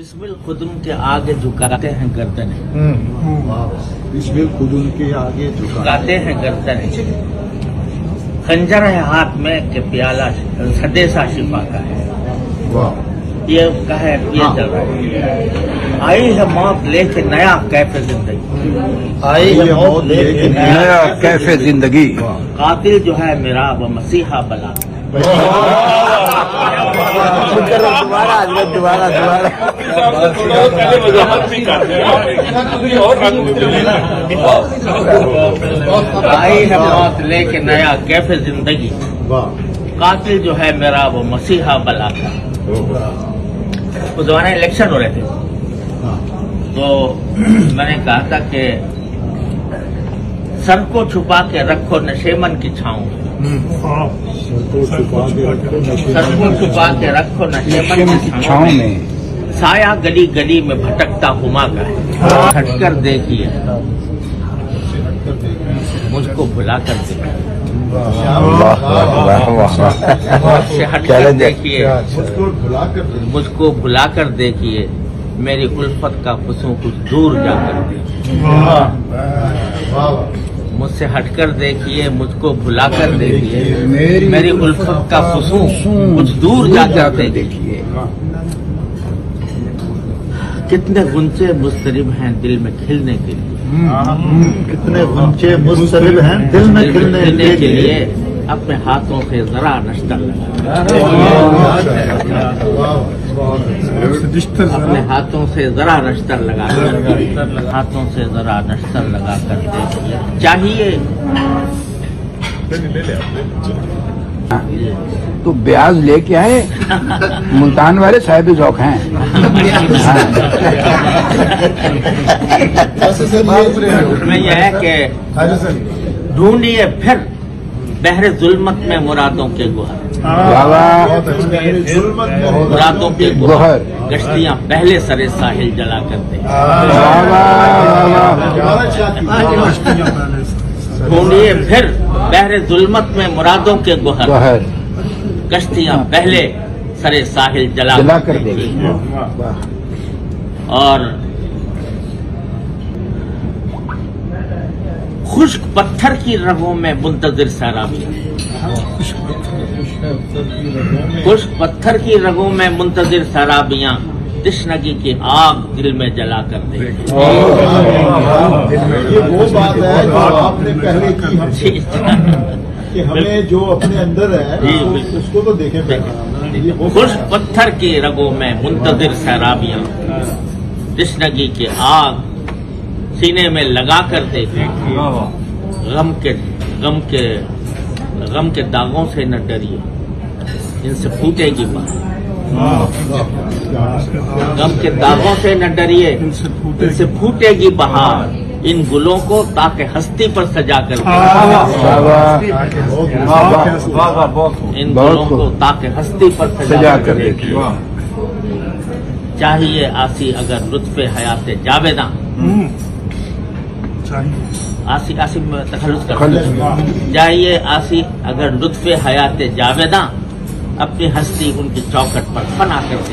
बिस्मिल खुद उनके आगे झुकाते हैं गर्दन, बिस्मिल खुद उनके आगे झुकाते हैं गर्दन। खंजर है हाथ में के प्याला सदेसा शिफा का है। ये उसका है, ये चल रहा है। आई है मौत लेके नया कैफे जिंदगी, आई है मौत लेके नया कैफे जिंदगी। कातिल जो है मेरा वो मसीहा बला। दोबारा आई है मौत लेके नया कैफे जिंदगी, कातिल जो है मेरा वो मसीहा बला का। उस जमाने इलेक्शन हो रहे थे, तो मैंने कहा था कि सर को छुपा के रखो नशेमन की छाँव, सर को छुपा के रखो नशेमन की छाँव में, साया गली गली में भटकता हुमा का है। हटकर देखिए मुझको भुला कर देखिए, हटकर देखिए मुझको भुला कर देखिए, मेरी उल्फत का फुसूं कुछ दूर जाकर देखिए। मुझसे हटकर देखिए मुझको भुला कर देखिए, मेरी उल्फत का फुसूं कुछ दूर जाकर देखिए। कितने गुंचे मुस्तरिब हैं दिल में खिलने के लिए, कितने गुंचे मुस्तरिब हैं दिल में खिलने के लिए। अपने हाथों से जरा नश्तर लगा, अपने हाथों से जरा नश्तर लगा, हाथों से जरा नश्तर लगा कर देखिए। चाहिए तो ब्याज लेके आए, मुल्तान वाले साहिब ज़ौक़ हैं। उसमें यह है कि ढूंढिए फिर बहरे जुल्मत में मुरादों के गुहर, मुरादों के गुहर, कश्तियां पहले सरे साहिल जला कर दे। ढूंढिए फिर बहरे जुल्मत में मुरादों के गुहर, कश्तियां पहले सरे साहिल जला कर देगी। और खुश्क पत्थर की रगों में मुंतजिर सैराबियां, खुश्क पत्थर की रगों में मुंतजिर सैराबियां, तश्नगी की आग दिल में जला कर दे। ये वो बात है जो आपने पहले की कि हमें जो अपने अंदर है उसको तो देखे। खुश्क पत्थर की रगों में मुंतजिर सैराबियां, तश्नगी की आग सीने में लगा कर देखे। गम के दागों से न डरिए, इनसे फूटेगी बहार। गम के दागों से न डरिए, इनसे फूटेगी बहार। इन गुलों को ताकि हस्ती पर सजा कर दे, इन गुलों को ताकि हस्ती पर सजा कर दे। चाहिए आसी अगर लुत्फ़े हयाते जावेदा, आसी में तखल्लुस कर चाहिए आसी अगर लुत्फ़े हयाते जावेदा, अपनी हस्ती उनकी चौखट पर फना कर दे।